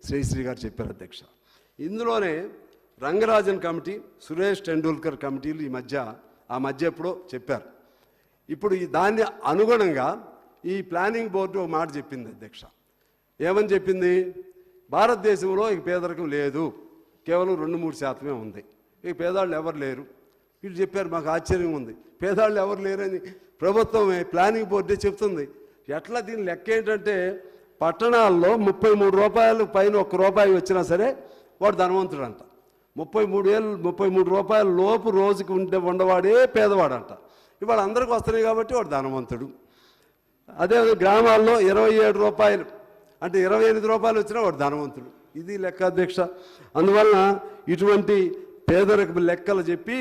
శ్రీశ్రీ గారు చెప్పారు అధ్యక్ష. ఇందులోనే రంగరాజన్ కమిటీ, సురేష్ టెండూల్కర్ కమిటీలు ఆ మధ్య ఎప్పుడో చెప్పారు. ఇప్పుడు దాన్ని అనుగుణంగా ఈ ప్లానింగ్ బోర్డు ఒక మాట చెప్పింది అధ్యక్ష. ఏమని చెప్పింది? భారతదేశంలో ఇక పేదరికం లేదు, కేవలం 2-3% ఉంది, ఇక పేదవాళ్ళు ఎవరు లేరు. వీళ్ళు చెప్పారు. మాకు ఆశ్చర్యం ఉంది, పేదవాళ్ళు ఎవరు లేరని ప్రభుత్వమే ప్లానింగ్ బోర్డే చెప్తుంది. ఎట్లా దీని లెక్క ఏంటంటే, పట్టణాల్లో 33 రూపాయలు పైన 1 రూపాయి వచ్చినా సరే వాడు ధనవంతుడు అంట. 33 రూపాయల లోపు రోజుకి ఉండవాడే పేదవాడంట. ఇవాళ అందరికీ వస్తున్నాయి కాబట్టి వాడు ధనవంతుడు. అదే గ్రామాల్లో 27 రూపాయలు అంటే 28 రూపాయలు వచ్చినా వాడు ధనవంతుడు. ఇది లెక్క అధ్యక్ష. అందువలన ఇటువంటి పేదరికపు లెక్కలు చెప్పి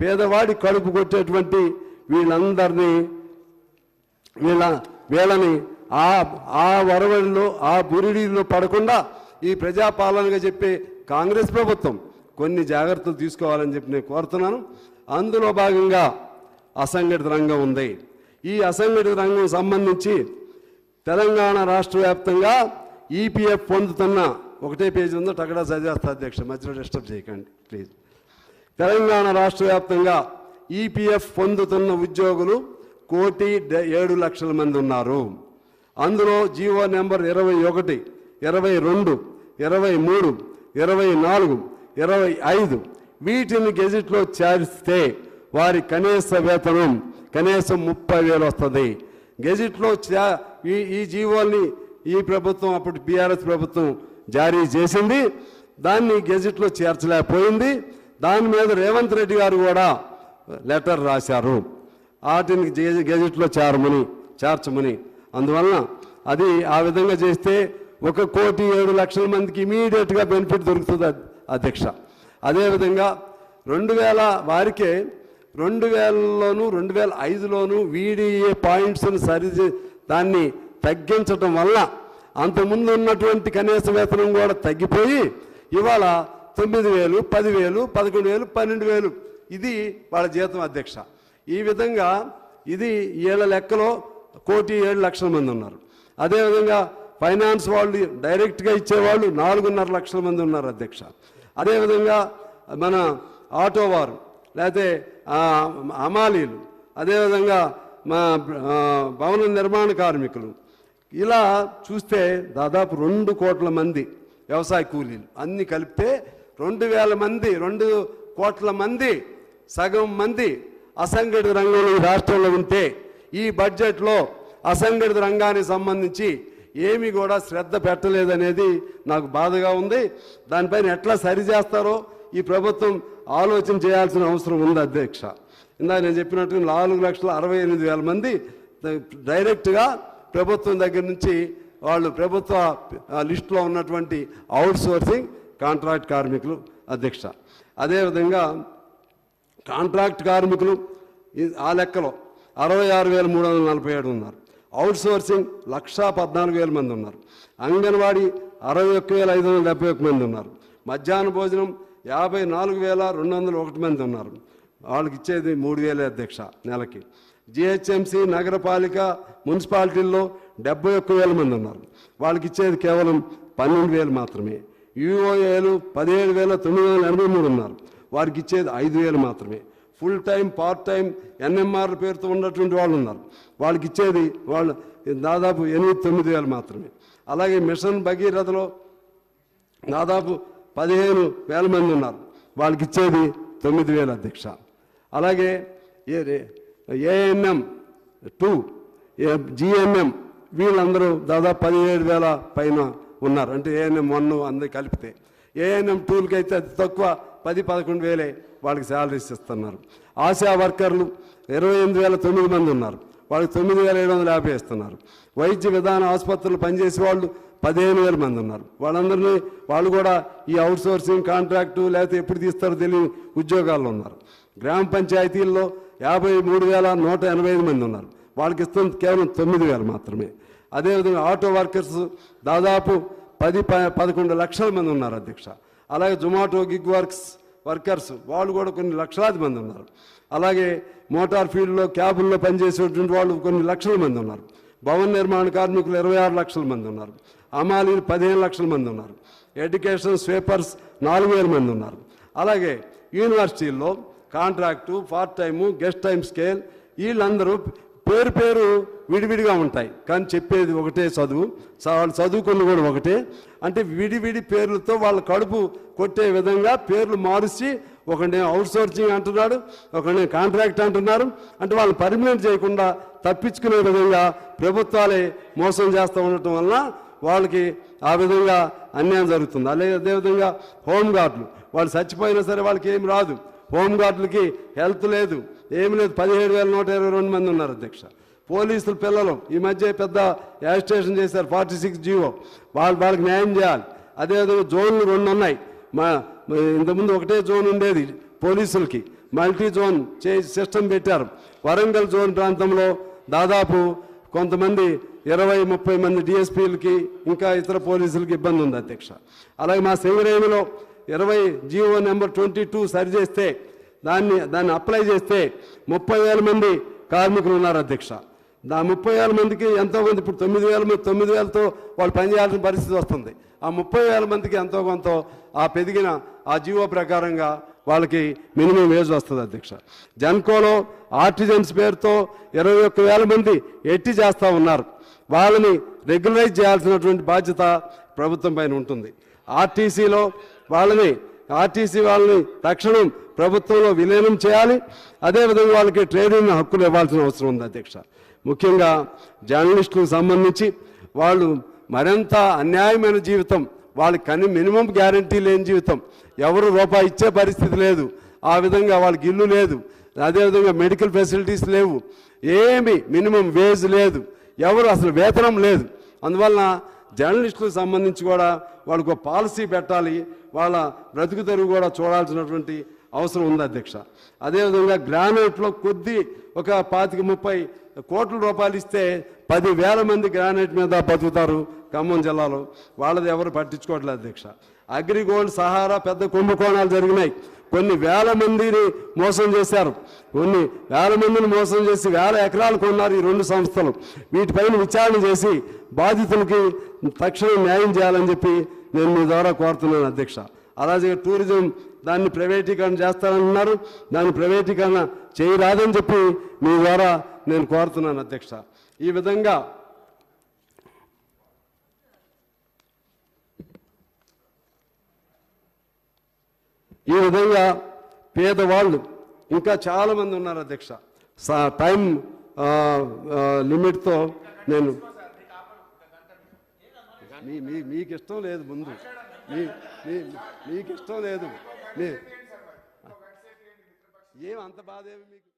పేదవాడి కడుపు కొట్టేటువంటి వీళ్ళందరినీ వీళ్ళని ఆ వరవడిలో ఆ బురిడిలో పడకుండా ఈ ప్రజాపాలనగా చెప్పే కాంగ్రెస్ ప్రభుత్వం కొన్ని జాగ్రత్తలు తీసుకోవాలని చెప్పి నేను కోరుతున్నాను. అందులో భాగంగా అసంఘటిత రంగం ఉంది. ఈ అసంఘటిత రంగం సంబంధించి తెలంగాణ రాష్ట్ర వ్యాప్తంగా ఈపీఎఫ్ పొందుతున్న ఒకటే పేజీ ఉందో టగడా చదివేస్తా అధ్యక్ష, మధ్యలో డిస్టర్బ్ చేయకండి ప్లీజ్. తెలంగాణ రాష్ట్ర వ్యాప్తంగా ఈపీఎఫ్ పొందుతున్న ఉద్యోగులు 1,07,00,000 మంది ఉన్నారు. అందులో జీవో నెంబర్ 21, 22, 23, 24, 25 వీటిని గెజిట్లో చేరిస్తే వారి కనీస వేతనం కనీసం 30,000 వస్తుంది. గెజిట్లో ఈ జీవోల్ని ఈ ప్రభుత్వం, అప్పుడు బీఆర్ఎస్ ప్రభుత్వం జారీ చేసింది. దాన్ని గెజిట్లో చేర్చలేకపోయింది. దాని మీద రేవంత్ రెడ్డి గారు కూడా లెటర్ రాశారు, వాటిని గెజిట్లో చేర్చమని. అందువలన అది ఆ విధంగా చేస్తే 1,07,00,000 మందికి ఇమీడియట్గా బెనిఫిట్ దొరుకుతుంది అధ్యక్ష. అదేవిధంగా 2000 వారికే 2000లోను 2005లోను వీడిఏ పాయింట్స్ని దాన్ని తగ్గించడం వల్ల అంతకుముందు ఉన్నటువంటి కనీస వేతనం కూడా తగ్గిపోయి ఇవాళ 9,000, 10,000, 11,000, 12,000 ఇది వాళ్ళ జీతం అధ్యక్ష. ఈ విధంగా ఇది ఏళ్ళ లెక్కలో 1,07,00,000 మంది ఉన్నారు. అదేవిధంగా ఫైనాన్స్ వాళ్ళు డైరెక్ట్గా ఇచ్చేవాళ్ళు 4.5 లక్షల మంది ఉన్నారు అధ్యక్ష. అదేవిధంగా మన ఆటో వారు, లేకపోతే హమాలీలు, అదేవిధంగా మా భవన నిర్మాణ కార్మికులు, ఇలా చూస్తే దాదాపు 2 కోట్ల మంది వ్యవసాయ కూలీలు అన్నీ కలిపితే 2,000 మంది, 2 కోట్ల మంది, సగం మంది అసంఘటిత రంగంలో రాష్ట్రంలో ఉంటే ఈ బడ్జెట్లో అసంఘటిత రంగానికి సంబంధించి ఏమీ కూడా శ్రద్ధ పెట్టలేదనేది నాకు బాధగా ఉంది. దానిపైన ఎట్లా సరిచేస్తారో ఈ ప్రభుత్వం ఆలోచన చేయాల్సిన అవసరం ఉంది అధ్యక్ష. ఇందాక నేను చెప్పినట్టు 4,68,000 మంది డైరెక్ట్గా ప్రభుత్వం దగ్గర నుంచి వాళ్ళు ప్రభుత్వ లిస్టులో ఉన్నటువంటి అవుట్ సోర్సింగ్ కాంట్రాక్ట్ కార్మికులు అధ్యక్ష. అదేవిధంగా కాంట్రాక్ట్ కార్మికులు ఆ లెక్కలో 66,347 ఉన్నారు. అవుట్ సోర్సింగ్ 1,14,000 మంది ఉన్నారు. అంగన్వాడీ 61,571 మంది ఉన్నారు. మధ్యాహ్న భోజనం 54,201 మంది ఉన్నారు. వాళ్ళకి ఇచ్చేది 3,000 అధ్యక్ష నెలకి. జిహెచ్ఎంసీ, నగరపాలిక, మున్సిపాలిటీల్లో 71,000 మంది ఉన్నారు. వాళ్ళకి ఇచ్చేది కేవలం 12,000 మాత్రమే. యూఓఏలు 17,983 ఉన్నారు. వారికి ఇచ్చేది 5,000 మాత్రమే. Full time, part time, NMR పేరుతో ఉన్నటువంటి వాళ్ళు ఉన్నారు. వాళ్ళకి ఇచ్చేది వాళ్ళు దాదాపు 8,000-9,000 మాత్రమే. అలాగే మిషన్ భగీరథలో దాదాపు 15,000 మంది ఉన్నారు. వాళ్ళకి ఇచ్చేది 9,000 అధ్యక్ష. అలాగే ఏఎన్ఎం 2, జిఎన్ఎం వీళ్ళందరూ దాదాపు 17,000 పైన ఉన్నారు. అంటే ఏఎన్ఎం 1 అందరూ కలిపితే. ఏఎన్ఎం 2లకి అయితే అతి తక్కువ 10-11,000 వాళ్ళకి శాలరీస్ ఇస్తున్నారు. ఆశా వర్కర్లు 28,009 మంది ఉన్నారు. వాళ్ళకి 9,750 ఇస్తున్నారు. వైద్య విధాన ఆసుపత్రులు పనిచేసే వాళ్ళు 15,000 మంది ఉన్నారు. వాళ్ళు కూడా ఈ అవుట్ సోర్సింగ్ కాంట్రాక్టు లేకపోతే ఎప్పుడు తీస్తారో తెలియని ఉద్యోగాల్లో ఉన్నారు. గ్రామ పంచాయతీల్లో 53,185 మంది ఉన్నారు. వాళ్ళకి ఇస్తుంది కేవలం 9,000 మాత్రమే. అదేవిధంగా ఆటో వర్కర్స్ దాదాపు 10-11 లక్షల మంది ఉన్నారు అధ్యక్ష. అలాగే జొమాటో గిగ్ వర్కర్స్ వాళ్ళు కూడా కొన్ని లక్షలాది మంది ఉన్నారు. అలాగే మోటార్ ఫీల్డ్లో క్యాబుల్లో పనిచేసేటువంటి వాళ్ళు కొన్ని లక్షల మంది ఉన్నారు. భవన నిర్మాణ కార్మికులు 26 లక్షల మంది ఉన్నారు. హమాలీలు 15 లక్షల మంది ఉన్నారు. ఎడ్యుకేషన్ స్వీపర్స్ 4,000 మంది ఉన్నారు. అలాగే యూనివర్సిటీల్లో contract, part time, guest time scale వీళ్ళందరూ పేరు విడివిడిగా ఉంటాయి, కానీ చెప్పేది ఒకటే చదువు, వాళ్ళు చదువుకున్న కూడా ఒకటే. అంటే విడివిడి పేర్లతో వాళ్ళ కడుపు కొట్టే విధంగా పేర్లు మారుచి ఒకనే అవుట్సోర్సింగ్ అంటున్నాడు, ఒకనే కాంట్రాక్ట్ అంటున్నారు. అంటే వాళ్ళు పర్మనెంట్ చేయకుండా తప్పించుకునే విధంగా ప్రభుత్వాలే మోసం చేస్తూ ఉండటం వలన వాళ్ళకి ఆ విధంగా అన్యాయం జరుగుతుంది. అదేవిధంగా హోంగార్డులు వాళ్ళు చచ్చిపోయినా సరే వాళ్ళకి ఏం రాదు. హోంగార్డులకి హెల్త్ లేదు, ఏమి లేదు. 17,122 మంది ఉన్నారు అధ్యక్ష. పోలీసుల పిల్లలు ఈ మధ్య పెద్ద యాజిటేషన్ చేశారు, 46 జీవో, వాళ్ళకి న్యాయం చేయాలి. అదేవిధంగా జోన్లు 2 ఉన్నాయి. ఇంతకుముందు ఒకటే జోన్ ఉండేది పోలీసులకి, మల్టీ జోన్ సిస్టమ్ పెట్టారు. వరంగల్ జోన్ ప్రాంతంలో దాదాపు కొంతమంది 20-30 మంది డిఎస్పీలకి ఇంకా ఇతర పోలీసులకి ఇబ్బంది ఉంది అధ్యక్ష. అలాగే మా సింగరేణిలో 20 జీవో నెంబర్ 22 సరి చేస్తే దాన్ని అప్లై చేస్తే 30,000 మంది కార్మికులు ఉన్నారు అధ్యక్ష. 30,000 మందికి ఎంతోమంది ఇప్పుడు 9,000తో వాళ్ళు పనిచేయాల్సిన పరిస్థితి వస్తుంది. ఆ 30,000 మందికి ఎంతో కొంత ఆ పెరిగిన ఆ జీవో ప్రకారంగా వాళ్ళకి మినిమం వేజ్ వస్తుంది అధ్యక్ష. జన్కోలో ఆర్టిజన్స్ పేరుతో 21,000 మంది ఎట్టి చేస్తూ ఉన్నారు. వాళ్ళని రెగ్యులరైజ్ చేయాల్సినటువంటి బాధ్యత ప్రభుత్వం పైన ఉంటుంది. ఆర్టీసీ వాళ్ళని తక్షణం ప్రభుత్వంలో విలీనం చేయాలి. అదేవిధంగా వాళ్ళకి ట్రేడ్ హక్కులు ఇవ్వాల్సిన అవసరం ఉంది అధ్యక్ష. ముఖ్యంగా జర్నలిస్టులకు సంబంధించి వాళ్ళు మరింత అన్యాయమైన జీవితం, వాళ్ళకి మినిమం గ్యారంటీ లేని జీవితం, ఎవరు రూపాయి ఇచ్చే పరిస్థితి లేదు. ఆ విధంగా వాళ్ళకి ఇల్లు లేదు, అదేవిధంగా మెడికల్ ఫెసిలిటీస్ లేవు, ఏమి మినిమం వేజ్ లేదు, ఎవరు అసలు వేతనం లేదు. అందువలన జర్నలిస్టులకు సంబంధించి కూడా వాళ్ళకు ఒక పాలసీ పెట్టాలి, వాళ్ళ బ్రతుకు తెరువు కూడా చూడాల్సినటువంటి అవసరం ఉంది అధ్యక్ష. అదేవిధంగా గ్రానైట్లో ఒక 25-30 కోట్ల రూపాయలు ఇస్తే 10,000 మంది గ్రానైట్ మీద బతుకుతారు ఖమ్మం జిల్లాలో. వాళ్ళది ఎవరు పట్టించుకోవట్లేదు అధ్యక్ష. అగ్రిగోల్డ్, సహారా పెద్ద కుంభకోణాలు జరిగినాయి. కొన్ని వేల మందిని మోసం చేశారు, కొన్ని వేల మందిని మోసం చేసి 1000 ఎకరాలు కొన్నారు ఈ 2 సంస్థలు. వీటిపైన విచారణ చేసి బాధితులకి తక్షణం న్యాయం చేయాలని చెప్పి నేను మీ ద్వారా కోరుతున్నాను అధ్యక్ష. అలాగే టూరిజం దాన్ని ప్రైవేటీకరణ చేస్తారన్నారు, దాన్ని ప్రైవేటీకరణ చేయరాదని చెప్పి మీ ద్వారా నేను కోరుతున్నాను అధ్యక్ష. ఈ విధంగా పేదవాళ్ళు ఇంకా చాలామంది ఉన్నారు అధ్యక్ష. టైం లిమిట్తో నేను మీకు ఇష్టం లేదు, ముందు మీకు ఇష్టం లేదు, ఏం అంత బాధ ఏమి మీకు?